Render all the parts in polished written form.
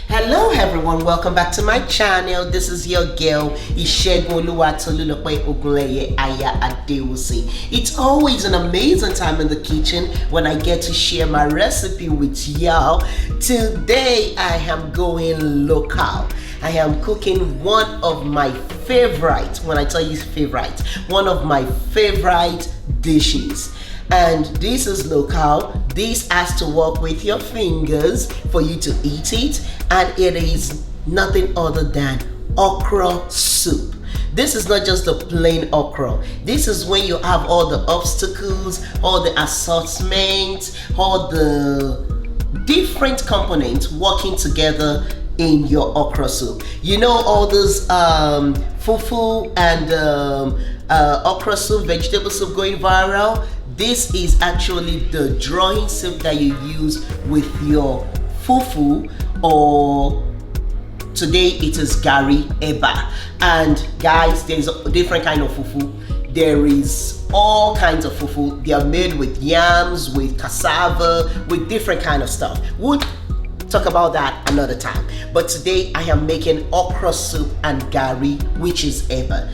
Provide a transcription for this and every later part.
Hello everyone, welcome back to my channel. This is your girl Tolu Aya Adewusi. It's always an amazing time in the kitchen when I get to share my recipe with y'all. Today I am going local. I am cooking one of my favorite, when I tell you favorite, one of my favorite dishes. And this is local. This has to work with your fingers for you to eat it, and it is nothing other than okra soup. This is not just a plain okra. This is when you have all the obstacles, all the assortment, all the different components working together in your okra soup. You know all those fufu and okra soup, vegetable soup going viral? This is actually the drawing soup that you use with your fufu, or today it is gari eba. And guys, there's a different kind of fufu. There is all kinds of fufu. They are made with yams, with cassava, with different kind of stuff. We'll talk about that another time. But today I am making okra soup and gari, which is eba.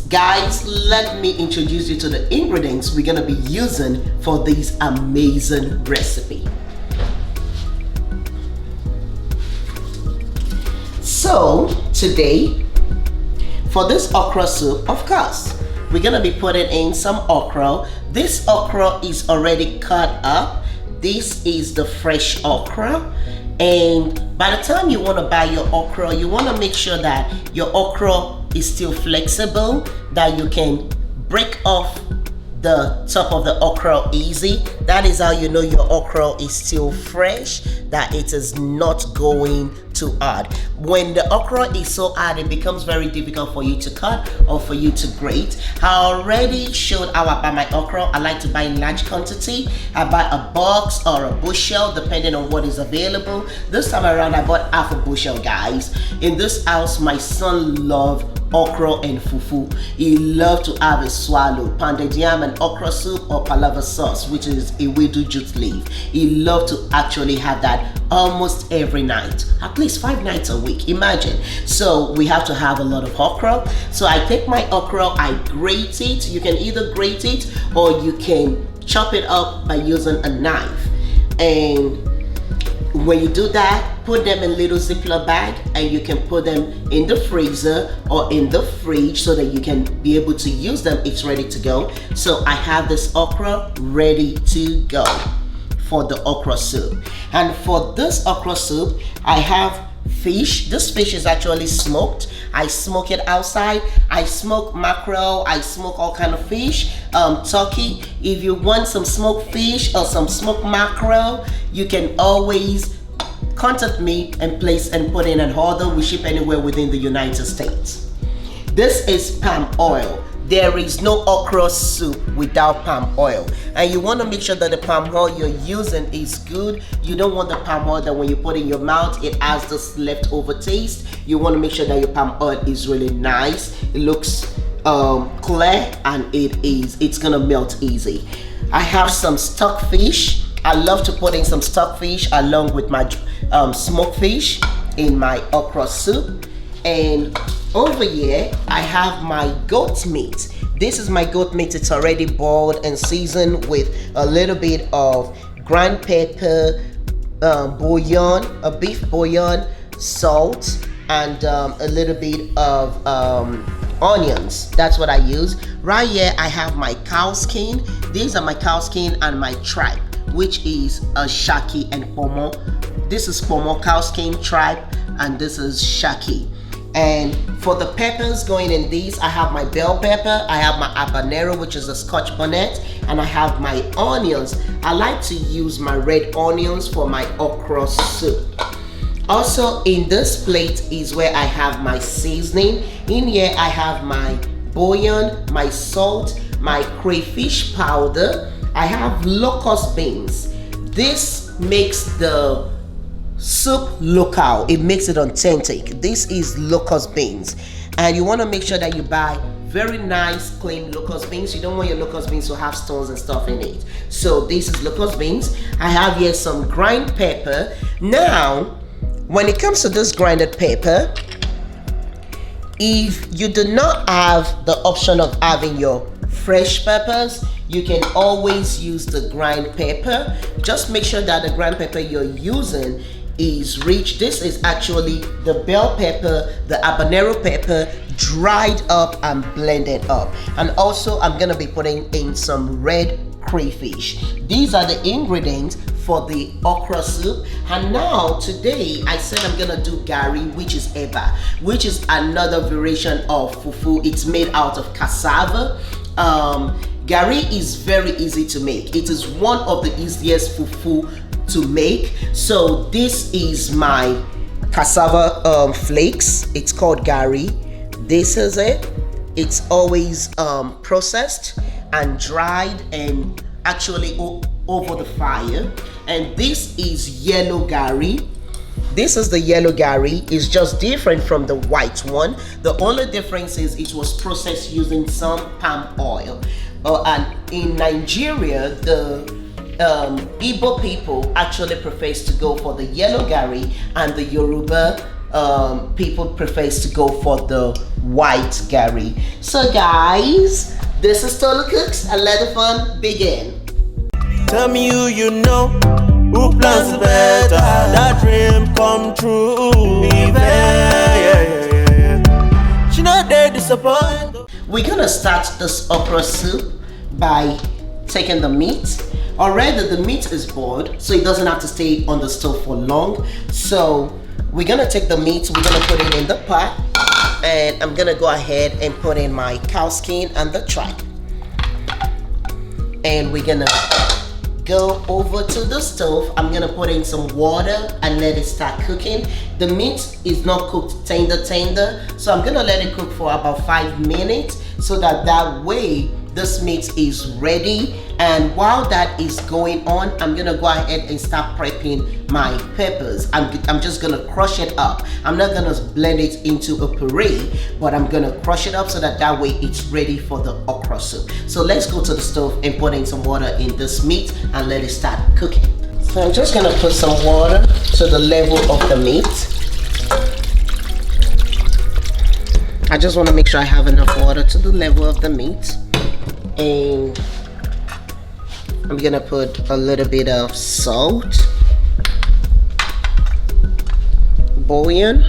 Guys, let me introduce you to the ingredients we're gonna be using for this amazing recipe. So today, for this okra soup, of course, we're gonna be putting in some okra. This okra is already cut up. This is the fresh okra. And by the time you want to buy your okra, you want to make sure that your okra is still flexible, that you can break off the top of the okra easy. That is how you know your okra is still fresh, that it is not going too hard. When the okra is so hard, it becomes very difficult for you to cut or for you to grate. I already showed how I buy my okra. I like to buy in large quantity. I buy a box or a bushel depending on what is available. This time around I bought half a bushel, guys. In this house, my son loves okra and fufu. He loves to have a swallow, pounded yam and okra soup, or palava sauce, which is a wedu jute leaf. He loves to actually have that almost every night, at least 5 nights a week. Imagine. So we have to have a lot of okra. So I take my okra, I grate it. You can either grate it or you can chop it up by using a knife. And when you do that, put them in little Ziploc bag, and you can put them in the freezer or in the fridge so that you can be able to use them. It's ready to go. So I have this okra ready to go for the okra soup. And for this okra soup, I have fish. This fish is actually smoked. I smoke it outside. I smoke mackerel. I smoke all kind of fish, turkey. If you want some smoked fish or some smoked mackerel, you can always contact me and place and put in an order. We ship anywhere within the United States. This is palm oil. There is no okra soup without palm oil, and you want to make sure that the palm oil you're using is good. You don't want the palm oil that when you put in your mouth it has this leftover taste. You want to make sure that your palm oil is really nice. It looks clear, and it's gonna melt easy. I have some stock fish. I love to put in some stock fish along with my smoked fish in my okra soup. And over here I have my goat meat. This is my goat meat. It's already boiled and seasoned with a little bit of ground pepper, bouillon, a beef bouillon, salt, and a little bit of onions. That's what I use. Right here I have my cow skin. These are my cow skin and my tripe, which is a shaki and pomo. This is pomo, cow skin, tripe, and this is shaki. And for the peppers going in these, I have my bell pepper, I have my habanero, which is a scotch bonnet, and I have my onions. I like to use my red onions for my okra soup. Also in this plate is where I have my seasoning. In here I have my bouillon, my salt, my crayfish powder. I have locust beans. This makes the soup local. It makes it authentic. This is locust beans, and you want to make sure that you buy very nice clean locust beans. You don't want your locust beans to have stones and stuff in it. So this is locust beans. I have here some ground pepper. Now when it comes to this grinded pepper, if you do not have the option of having your fresh peppers, you can always use the grind pepper. Just make sure that the grind pepper you're using is rich. This is actually the bell pepper, the habanero pepper, dried up and blended up. And also I'm gonna be putting in some red crayfish. These are the ingredients for the okra soup. And now today I said I'm gonna do gari, which is eba, which is another variation of fufu. It's made out of cassava. Gari is very easy to make. It is one of the easiest fufu to make. So this is my cassava flakes. It's called gari. This is it. It's always processed and dried and actually over the fire. And this is yellow gari. This is the yellow gari. It's just different from the white one. The only difference is it was processed using some palm oil. And in Nigeria, the Igbo people actually prefers to go for the yellow gari, and the Yoruba people prefers to go for the white gari. So guys, this is Tolu Cooks, and let the fun begin. Tell me who you know, who plans better, that dream come true. Yeah. She not there disappoint. We're gonna start this okra soup by taking the meat. Already the meat is boiled, so it doesn't have to stay on the stove for long. So we're gonna take the meat, we're gonna put it in the pot, and I'm gonna go ahead and put in my cow skin and the tripe. And we're gonna go over to the stove. I'm gonna put in some water and let it start cooking. The meat is not cooked tender, so I'm gonna let it cook for about 5 minutes so that way this meat is ready. And while that is going on, I'm gonna go ahead and start prepping my peppers. I'm just gonna crush it up. I'm not gonna blend it into a puree, but I'm gonna crush it up so that way it's ready for the okra soup. So let's go to the stove and put in some water in this meat and let it start cooking. So I'm just gonna put some water to the level of the meat. I just wanna make sure I have enough water to the level of the meat. And I'm gonna put a little bit of salt, bouillon,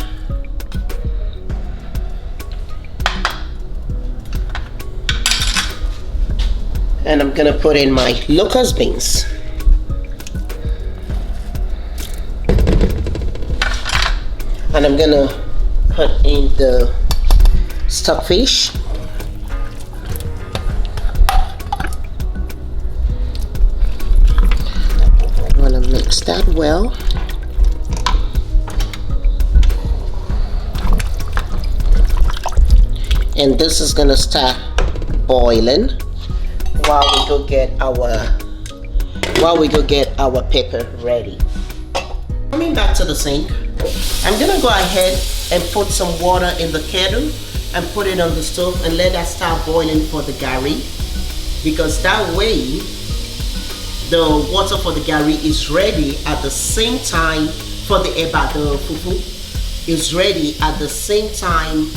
and I'm gonna put in my locust beans. And I'm gonna put in the stockfish. Mix that well. And this is gonna start boiling while we go get our pepper ready. Coming back to the sink, I'm gonna go ahead and put some water in the kettle and put it on the stove and let that start boiling for the gari, because that way the water for the gari is ready at the same time for the eba, the fufu is ready at the same time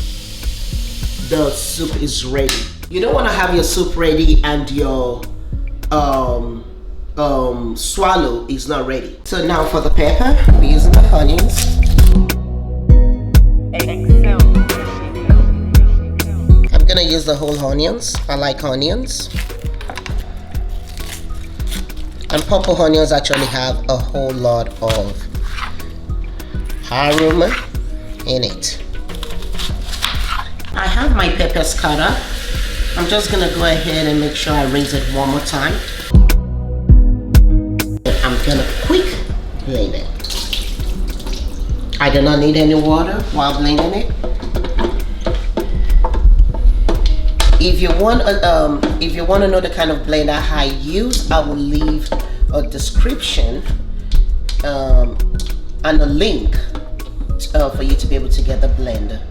the soup is ready. You don't want to have your soup ready and your swallow is not ready. So now for the pepper, we're using the onions. I'm gonna use the whole onions. I like onions. And purple onions actually have a whole lot of aroma in it. I have my peppers cut up. I'm just gonna go ahead and make sure I rinse it one more time. I'm gonna quick blend it. I do not need any water while blending it. If you want to know the kind of blender I use, I will leave a description and a link for you to be able to get the blender.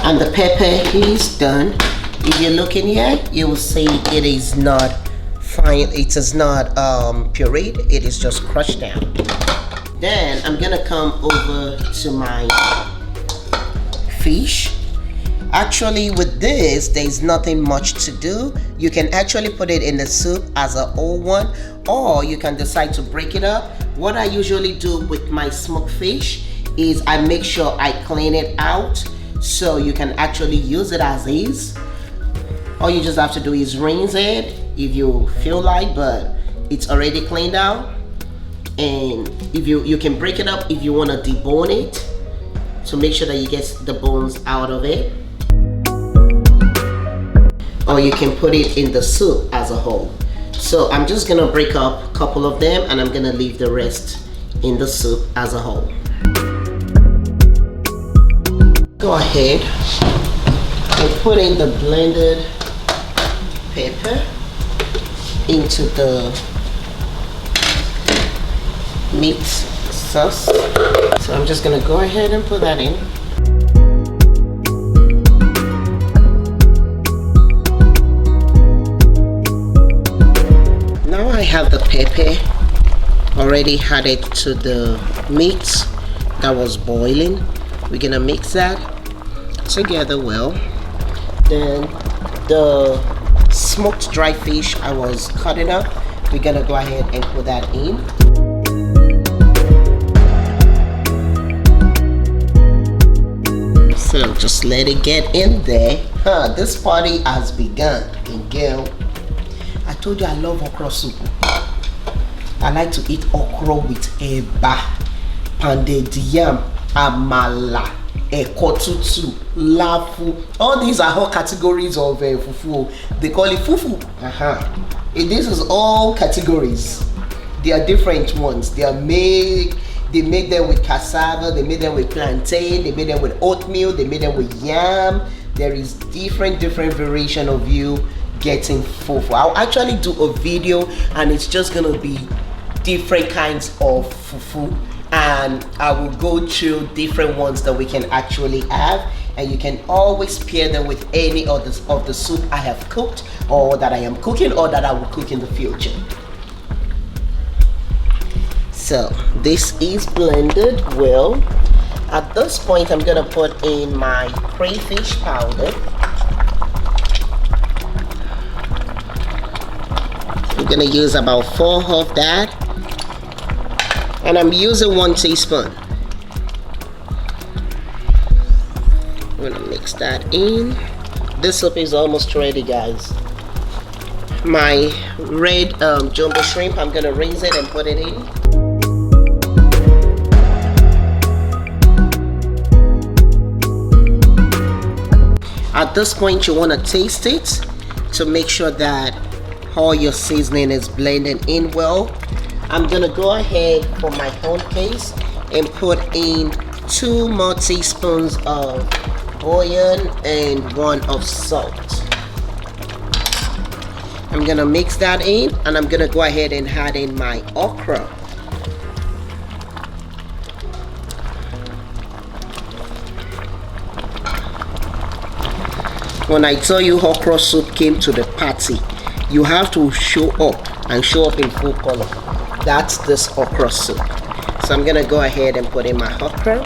And the pepper is done. If you look in here, you will see it is not fine. It is not pureed. It is just crushed down. Then I'm gonna come over to my fish. Actually, with this, there's nothing much to do. You can actually put it in the soup as a whole one, or you can decide to break it up. What I usually do with my smoked fish is I make sure I clean it out so you can actually use it as is. All you just have to do is rinse it if you feel like, but it's already cleaned out. And if you can break it up if you want to debone it, so make sure that you get the bones out of it. Or you can put it in the soup as a whole. So I'm just gonna break up a couple of them and I'm gonna leave the rest in the soup as a whole. Go ahead and put in the blended pepper into the meat sauce. So I'm just gonna go ahead and put that in. Now I have the pepper already added to the meat that was boiling. We're gonna mix that together well. Then the smoked dry fish I was cutting up, we're gonna go ahead and put that in. So just let it get in there. This party has begun. And girl, I told you I love okra soup. I like to eat okra with eba, pounded yam, amala, ekotutu, lafu. All these are all categories of fufu. They call it fufu. This is all categories. They are different ones. They make them with cassava, they made them with plantain, they made them with oatmeal, they made them with yam. There is different variation of you getting fufu. I'll actually do a video and it's just gonna be different kinds of fufu, and I will go through different ones that we can actually have, and you can always pair them with any of the soup I have cooked or that I am cooking or that I will cook in the future. So this is blended well. At this point, I'm gonna put in my crayfish powder. I'm gonna use about 4 of that, and I'm using 1 teaspoon. I'm gonna mix that in. This soup is almost ready, guys. My red jumbo shrimp, I'm gonna rinse it and put it in. At this point, you want to taste it to make sure that all your seasoning is blending in well. I'm gonna go ahead for my own case and put in 2 more teaspoons of oil and 1 of salt. I'm gonna mix that in, and I'm gonna go ahead and add in my okra. When I tell you okra soup came to the party, you have to show up and show up in full color. That's this okra soup. So I'm gonna go ahead and put in my okra.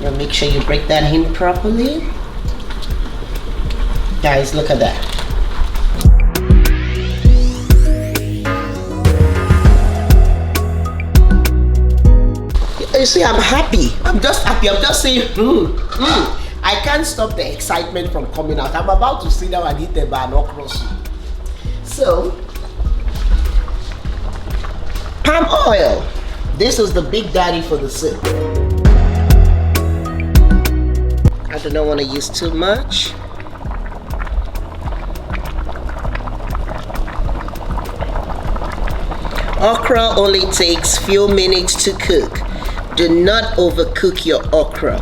Now make sure you break that in properly. Guys, look at that. You see, I'm happy. I'm just happy. I'm just saying, I can't stop the excitement from coming out. I'm about to sit down and eat the okra soup. So, palm oil. This is the big daddy for the soup. I do not want to use too much. Okra only takes few minutes to cook. Do not overcook your okra.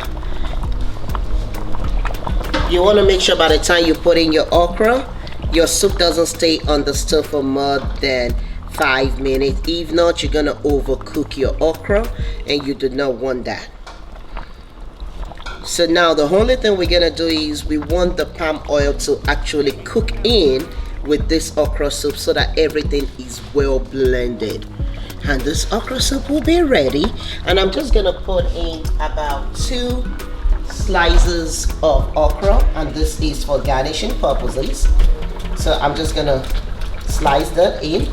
You want to make sure by the time you put in your okra, your soup doesn't stay on the stove for more than 5 minutes. If not, you're gonna overcook your okra, and you do not want that. So now the only thing we're gonna do is we want the palm oil to actually cook in with this okra soup so that everything is well blended. And this okra soup will be ready. And I'm just gonna put in about 2 slices of okra, and this is for garnishing purposes. So I'm just gonna slice that in.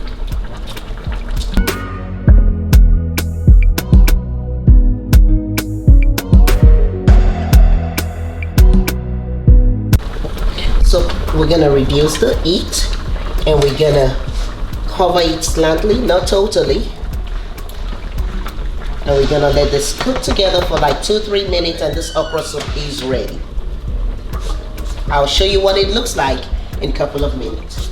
So we're gonna reduce the heat, and we're gonna cover it slightly, not totally. And we're gonna let this cook together for like 2-3 minutes, and this okra soup is ready. I'll show you what it looks like in a couple of minutes.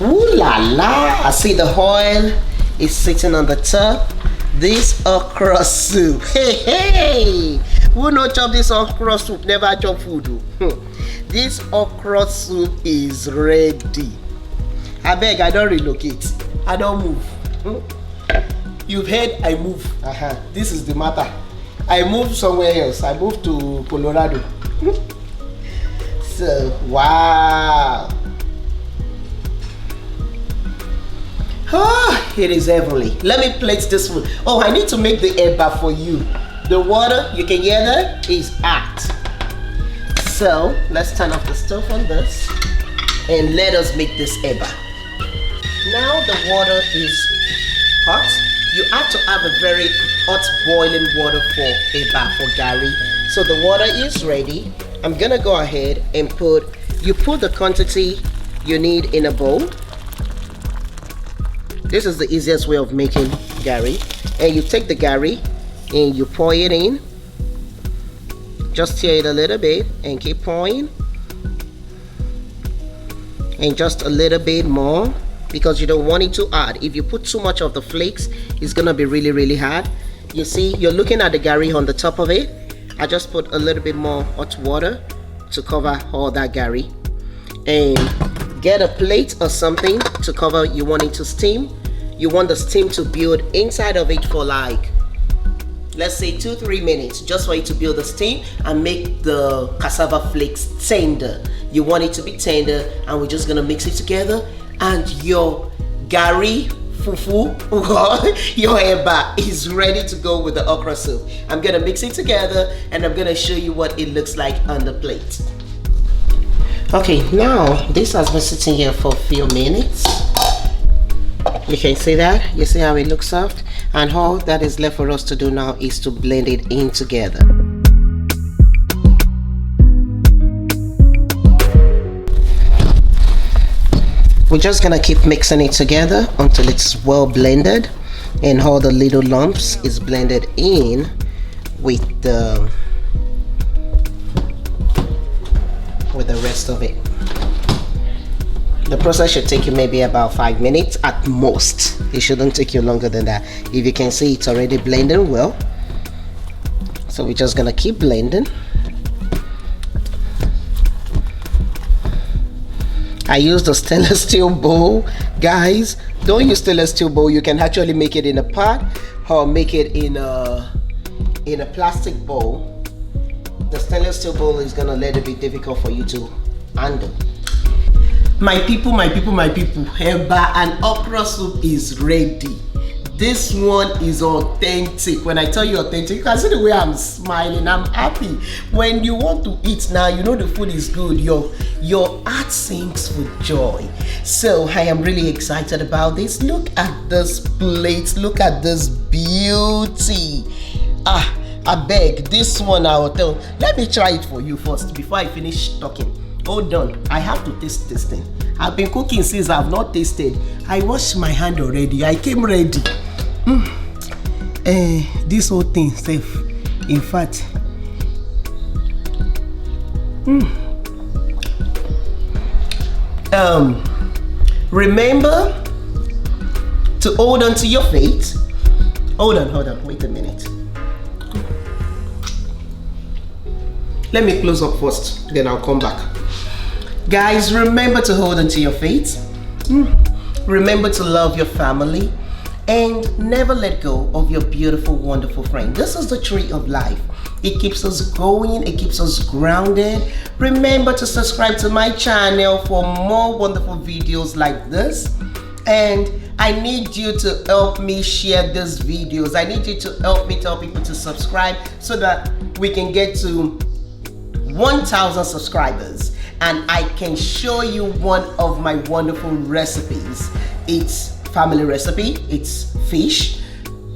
Ooh la la! I see the oil is sitting on the top. This okra soup. Hey hey! Who no chop this okra soup? Never chop food. This okra soup is ready. I beg, I don't relocate. I don't move. You've heard I move. This is the matter. I moved somewhere else. I moved to Colorado. So, wow. Oh, it is heavenly. Let me plate this food. Oh, I need to make the eba for you. The water, you can hear that, is hot. So, let's turn off the stove on this and let us make this eba. Now the water is hot. You have to have a very hot boiling water for eba, for gari. So the water is ready. I'm gonna go ahead and put the quantity you need in a bowl. This is the easiest way of making gari. And you take the gari and you pour it in. Just stir it a little bit and keep pouring. And just a little bit more, because you don't want it too hard. If you put too much of the flakes, it's gonna be really, really hard. You see, you're looking at the gari on the top of it. I just put a little bit more hot water to cover all that gari. And get a plate or something to cover. You want it to steam. You want the steam to build inside of it for like, let's say 2-3 minutes, just for it to build the steam and make the cassava flakes tender. You want it to be tender, and we're just gonna mix it together, and your gari fufu your eba is ready to go with the okra soup. I'm gonna mix it together, and I'm gonna show you what it looks like on the plate. Okay, now this has been sitting here for a few minutes. You can see that. You see how it looks soft, and all that is left for us to do now is to blend it in together. We're just gonna keep mixing it together until it's well blended and all the little lumps is blended in with the rest of it. The process should take you maybe about 5 minutes at most. It shouldn't take you longer than that. If you can see, it's already blending well. So we're just gonna keep blending. I used a stainless steel bowl. Guys, don't use stainless steel bowl. You can actually make it in a pot or make it in a plastic bowl. The stainless steel bowl is gonna let it be difficult for you to handle. My people, eba and okra soup is ready. This one is authentic. When I tell you authentic, you can see the way I'm smiling. I'm happy. When you want to eat now, you know the food is good. Your heart sings with joy. So I am really excited about this. Look at this plate. Look at this beauty. I beg, this one I will tell. Let me try it for you first before I finish talking. Hold on, I have to taste this thing. I've been cooking since I've not tasted. I washed my hand already. I came ready. This whole thing safe. In fact, remember to hold on to your faith. Hold on, wait a minute. Let me close up first, then I'll come back. Guys, remember to hold on to your faith. Remember to love your family. And never let go of your beautiful, wonderful friend. This is the tree of life. It keeps us going. It keeps us grounded. Remember to subscribe to my channel for more wonderful videos like this. And I need you to help me share these videos. I need you to help me tell people to subscribe so that we can get to 1,000 subscribers. And I can show you one of my wonderful recipes. It's family recipe. It's fish.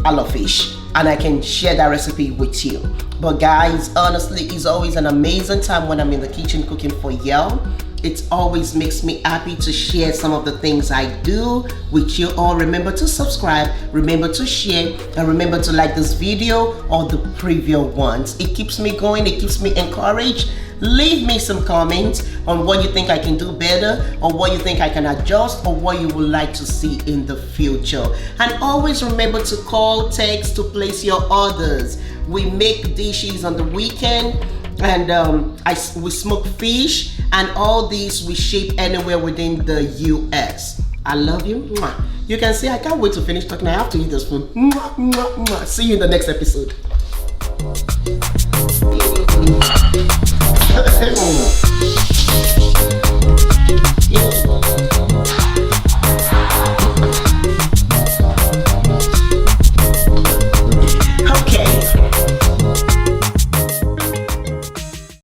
I love fish, and I can share that recipe with you. But guys, honestly, it's always an amazing time when I'm in the kitchen cooking for y'all. It always makes me happy to share some of the things I do with you all. Remember to subscribe, remember to share, and remember to like this video or the previous ones. It keeps me going, it keeps me encouraged. Leave me some comments on what you think I can do better, or what you think I can adjust, or what you would like to see in the future. And always remember to call, text to place your orders. We make dishes on the weekend, and we smoke fish, and all these we ship anywhere within the US. I love you. You can see I can't wait to finish talking. I have to eat this food. See you in the next episode. Yeah.